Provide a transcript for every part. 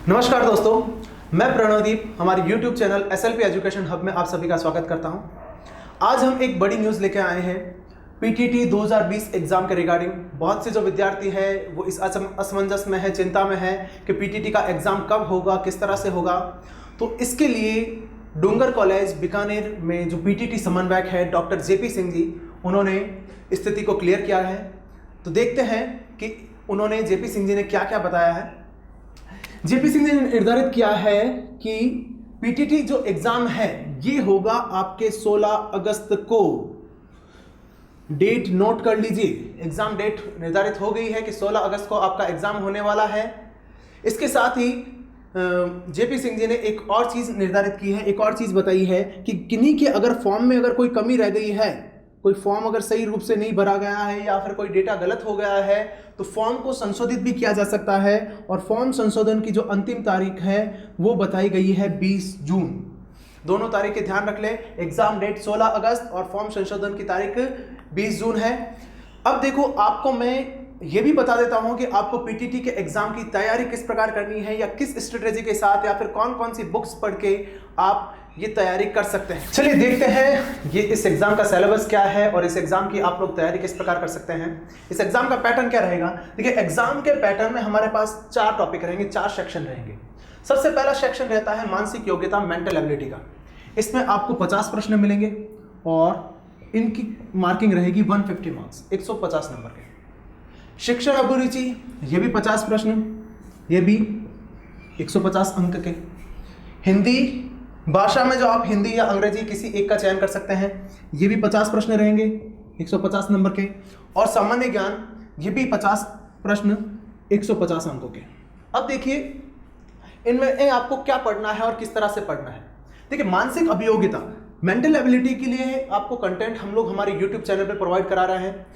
नमस्कार दोस्तों, मैं प्रणवदीप हमारे YouTube channel SLP education hub में आप सभी का स्वागत करता हूं। आज हम एक बड़ी न्यूज़ लेके आए हैं PTT 2020 एग्ज़ाम के रिगार्डिंग। बहुत से जो विद्यार्थी है वो इस असमंजस में है, चिंता में है कि PTT का एग्ज़ाम कब होगा, किस तरह से होगा। तो इसके लिए डूंगर कॉलेज बीकानेर में जो PTT समन्वयक है डॉक्टर JP सिंह जी, उन्होंने स्थिति को क्लियर किया है। तो देखते हैं कि उन्होंने JP सिंह जी ने क्या क्या बताया है। JP सिंह ने निर्धारित किया है कि PTT जो एग्जाम है ये होगा आपके 16 अगस्त को। डेट नोट कर लीजिए, एग्जाम डेट निर्धारित हो गई है कि 16 अगस्त को आपका एग्जाम होने वाला है। इसके साथ ही JP सिंह जी ने एक और चीज निर्धारित की है, एक और चीज बताई है कि किन्हीं के अगर फॉर्म में अगर कोई कमी रह गई है, कोई फॉर्म अगर सही रूप से नहीं भरा गया है या फिर कोई डेटा गलत हो गया है तो फॉर्म को संशोधित भी किया जा सकता है। और फॉर्म संशोधन की जो अंतिम तारीख है वो बताई गई है 20 जून। दोनों तारीखें ध्यान रख लें, एग्जाम डेट 16 अगस्त और फॉर्म संशोधन की तारीख 20 जून है। अब देखो, आपको मैं ये भी बता देता हूं कि आपको PTT के एग्जाम की तैयारी किस प्रकार करनी है या किस स्ट्रेटेजी के साथ या फिर कौन कौन सी बुक्स पढ़ के आप ये तैयारी कर सकते हैं। चलिए देखते हैं ये इस एग्जाम का सिलेबस क्या है और इस एग्जाम की आप लोग तैयारी किस प्रकार कर सकते हैं। इस एग्जाम का पैटर्न क्या रहेगा। देखिए, एग्जाम के पैटर्न में हमारे पास 4 टॉपिक रहेंगे, 4 सेक्शन रहेंगे। सबसे पहला सेक्शन रहता है मानसिक योग्यता, मेंटल एबिलिटी का। इसमें आपको 50 प्रश्न मिलेंगे और इनकी मार्किंग रहेगी 150 मार्क्स, 150 नंबर के। शिक्षण अभिरुचि, ये भी 50 प्रश्न, ये भी 150 अंक के। हिंदी भाषा में जो आप हिंदी या अंग्रेजी किसी एक का चयन कर सकते हैं, ये भी 50 प्रश्न रहेंगे, 150 नंबर के। और सामान्य ज्ञान, ये भी 50 प्रश्न, 150 अंकों के। अब देखिए इनमें आपको क्या पढ़ना है और किस तरह से पढ़ना है। देखिए, मानसिक अभियोग्यता, मेंटल एबिलिटी के लिए आपको कंटेंट हम लोग हमारे YouTube चैनल पे प्रोवाइड करा रहे हैं।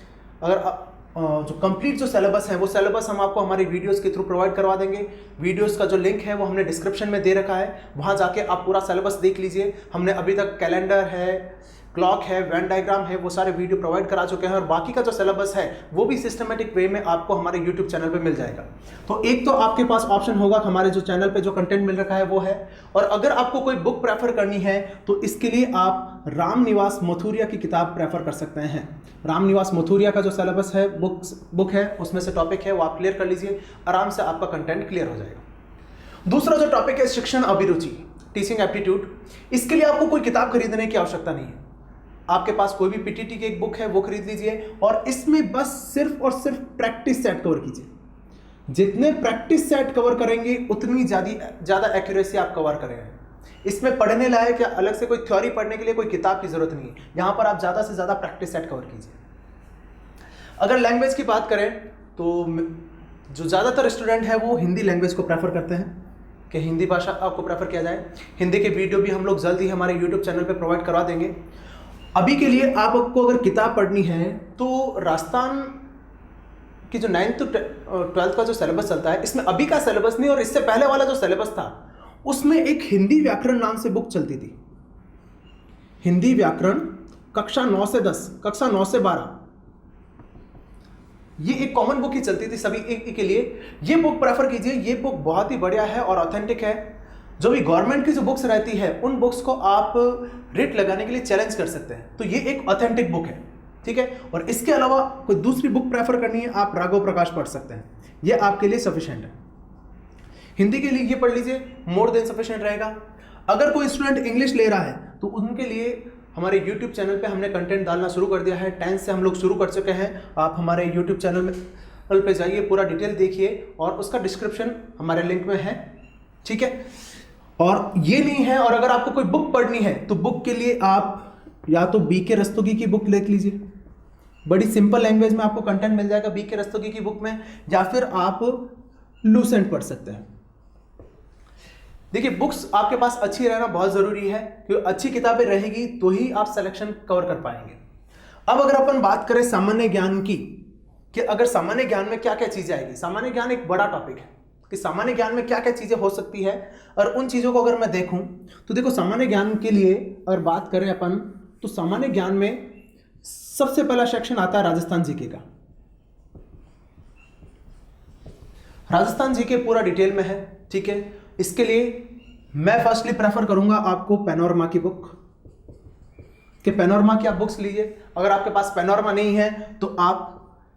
अगर जो कंप्लीट जो सिलेबस है वो सिलेबस हम आपको हमारी वीडियोस के थ्रू प्रोवाइड करवा देंगे। वीडियोस का जो लिंक है वो हमने डिस्क्रिप्शन में दे रखा है, वहां जाके आप पूरा सिलेबस देख लीजिए। हमने अभी तक कैलेंडर है, क्लॉक है, वेन डायग्राम है, वो सारे वीडियो प्रोवाइड करा चुके हैं और बाकी का जो सिलेबस है वो भी सिस्टमेटिक वे में आपको हमारे YouTube चैनल पे मिल जाएगा। तो एक तो आपके पास ऑप्शन होगा हमारे जो चैनल पे जो कंटेंट मिल रखा है वो है। और अगर आपको कोई बुक प्रेफर करनी है तो इसके लिए आप रामनिवास मथुरिया की किताब प्रेफर कर सकते हैं। रामनिवास मथुरिया का जो सिलेबस है, बुक है, उसमें से टॉपिक है वो आप क्लियर कर लीजिए, आराम से आपका कंटेंट क्लियर हो जाएगा। दूसरा जो टॉपिक है शिक्षण अभिरुचि, टीचिंग एप्टीट्यूड, इसके लिए आपको कोई किताब खरीदने की आवश्यकता नहीं है। आपके पास कोई भी PTT की एक बुक है वो खरीद लीजिए और इसमें बस सिर्फ और सिर्फ प्रैक्टिस सेट कवर कीजिए। जितने प्रैक्टिस सेट कवर करेंगे उतनी ज़्यादा एक्यूरेसी आप कवर करेंगे। इसमें पढ़ने लायक या अलग से कोई थ्योरी पढ़ने के लिए कोई किताब की जरूरत नहीं है। यहाँ पर आप ज़्यादा से ज़्यादा प्रैक्टिस सेट कवर कीजिए। अगर लैंग्वेज की बात करें तो जो ज़्यादातर स्टूडेंट है वो हिंदी लैंग्वेज को प्रेफर करते हैं कि हिंदी भाषा आपको प्रेफर किया जाए। हिंदी के वीडियो भी हम लोग जल्द ही हमारे YouTube चैनल पर प्रोवाइड करवा देंगे। अभी के लिए आपको अगर किताब पढ़नी है तो राजस्थान की जो 9th to 12th का जो सिलेबस चलता है, इसमें अभी का सिलेबस नहीं और इससे पहले वाला जो सिलेबस था उसमें एक हिंदी व्याकरण नाम से बुक चलती थी। हिंदी व्याकरण कक्षा 9 से 10, कक्षा 9 से 12, ये एक कॉमन बुक ही चलती थी सभी एक के लिए। ये बुक प्रेफर कीजिए, ये बुक बहुत ही बढ़िया है और ऑथेंटिक है। जो भी गवर्नमेंट की जो बुक्स रहती है उन बुक्स को आप रेट लगाने के लिए चैलेंज कर सकते हैं। तो ये एक ऑथेंटिक बुक है, ठीक है। और इसके अलावा कोई दूसरी बुक प्रेफर करनी है, आप राघव प्रकाश पढ़ सकते हैं, ये आपके लिए सफिशिएंट है। हिंदी के लिए ये पढ़ लीजिए, मोर देन सफिशिएंट रहेगा। अगर कोई स्टूडेंट इंग्लिश ले रहा है तो उनके लिए हमारे YouTube चैनल पे हमने कंटेंट डालना शुरू कर दिया है। 10 से हम लोग शुरू कर चुके हैं। आप हमारे YouTube चैनल पे जाइए, पूरा डिटेल देखिए और उसका डिस्क्रिप्शन हमारे लिंक में है, ठीक है। और ये नहीं है, और अगर आपको कोई बुक पढ़नी है तो बुक के लिए आप या तो BK रस्तोगी की बुक देख लीजिए, बड़ी सिंपल लैंग्वेज में आपको कंटेंट मिल जाएगा BK रस्तोगी की बुक में, या फिर आप लूसेंट पढ़ सकते हैं। देखिए, बुक्स आपके पास अच्छी रहना बहुत जरूरी है क्योंकि अच्छी किताबें रहेगी तो ही आप सिलेक्शन कवर कर पाएंगे। अब अगर अपन बात करें सामान्य ज्ञान की, कि अगर सामान्य ज्ञान में क्या क्या चीजें आएगी। सामान्य ज्ञान एक बड़ा टॉपिक है कि सामान्य ज्ञान में क्या क्या चीजें हो सकती है, और उन चीजों को अगर मैं देखूं तो देखो, सामान्य ज्ञान के लिए अगर बात करें अपन तो सामान्य ज्ञान में सबसे पहला सेक्शन आता है राजस्थान जीके का। राजस्थान जीके पूरा डिटेल में है, ठीक है। इसके लिए मैं फर्स्टली प्रेफर करूंगा आपको पैनोरमा की बुक, कि पैनोरमा की आप बुक्स लीजिए। अगर आपके पास पैनोरमा नहीं है तो आप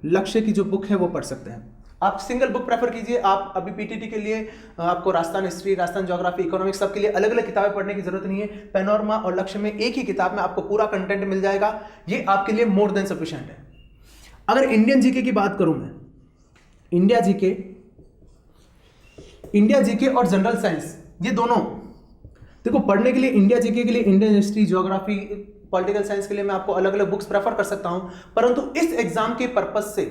लक्ष्य की जो बुक है वो पढ़ सकते हैं। आप सिंगल बुक प्रेफर कीजिए। आप अभी पीटीटी के लिए आपको Rajasthan history, Rajasthan geography, economics सब के लिए अलग अलग किताबें पढ़ने की जरूरत नहीं है। पैनोरमा और लक्ष्य में एक ही किताब में आपको पूरा कंटेंट मिल जाएगा, ये आपके लिए मोर देन सफिशिएंट है। अगर इंडियन जीके की बात करूं मैं, इंडिया जीके और जनरल साइंस, ये दोनों देखो पढ़ने के लिए, इंडिया जीके के लिए Indian history, geography, political science के लिए मैं आपको अलग अलग बुक्स प्रेफर कर सकता हूं, परंतु इस एग्जाम के पर्पस से,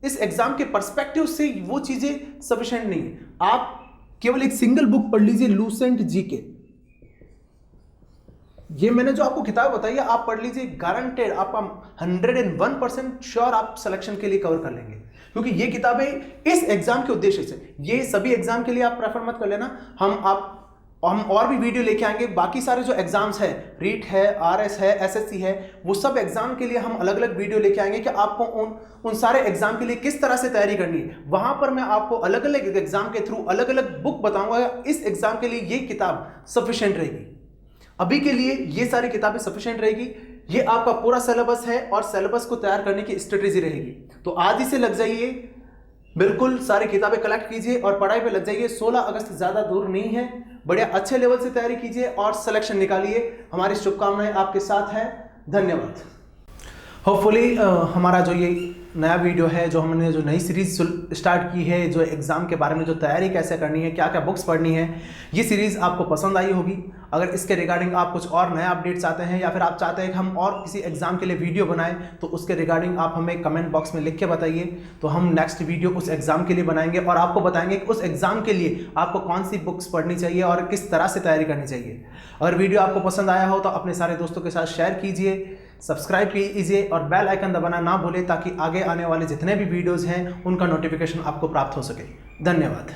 इस एग्जाम के पर्सपेक्टिव से वो चीजें सफिशिएंट नहीं है। आप केवल एक सिंगल बुक पढ़ लीजिए, लूसेंट जीके। ये मैंने जो आपको किताब बताई है आप पढ़ लीजिए, गारंटेड आपका 101% श्योर आप सिलेक्शन के लिए कवर कर लेंगे, क्योंकि ये किताबें इस एग्जाम के उद्देश्य से, ये सभी एग्जाम के लिए आप प्रेफर मत कर लेना। हम और भी वीडियो लेके आएंगे। बाकी सारे जो एग्जाम्स है, रीट है, आरएस है, एसएससी है, वो सब एग्जाम के लिए हम अलग अलग वीडियो लेके आएंगे कि आपको उन सारे एग्जाम के लिए किस तरह से तैयारी करनी है। वहां पर मैं आपको अलग अलग एग्जाम के थ्रू अलग अलग बुक बताऊंगा। इस एग्जाम के लिए ये किताब सफिशिएंट रहेगी। अभी के लिए ये सारी किताबें सफिशिएंट रहेगी। ये आपका पूरा सिलेबस है और सिलेबस को तैयार करने की स्ट्रेटेजी रहेगी। तो आज ही से लग जाइए, बिल्कुल सारी किताबें कलेक्ट कीजिए और पढ़ाई पे लग जाइए। 16 अगस्त ज़्यादा दूर नहीं है। बढ़िया अच्छे लेवल से तैयारी कीजिए और सिलेक्शन निकालिए। हमारी शुभकामनाएं आपके साथ हैं। धन्यवाद। होपफुली हमारा जो ये नया वीडियो है, जो हमने जो नई सीरीज स्टार्ट की है, जो एग्ज़ाम के बारे में जो तैयारी कैसे करनी है, क्या क्या बुक्स पढ़नी है, ये सीरीज़ आपको पसंद आई होगी। अगर इसके रिगार्डिंग आप कुछ और नया अपडेट चाहते हैं या फिर आप चाहते हैं कि हम और किसी एग्जाम के लिए वीडियो बनाएं, तो उसके रिगार्डिंग आप हमें कमेंट बॉक्स में लिख के बताइए। तो हम नेक्स्ट वीडियो उस एग्जाम के लिए बनाएंगे और आपको बताएंगे कि उस एग्जाम के लिए आपको कौन सी बुक्स पढ़नी चाहिए और किस तरह से तैयारी करनी चाहिए। अगर वीडियो आपको पसंद आया हो तो अपने सारे दोस्तों के साथ शेयर कीजिए, सब्सक्राइब कीजिए और बेल आइकन दबाना ना भूलें, ताकि आगे आने वाले जितने भी वीडियोज़ हैं उनका नोटिफिकेशन आपको प्राप्त हो सके। धन्यवाद।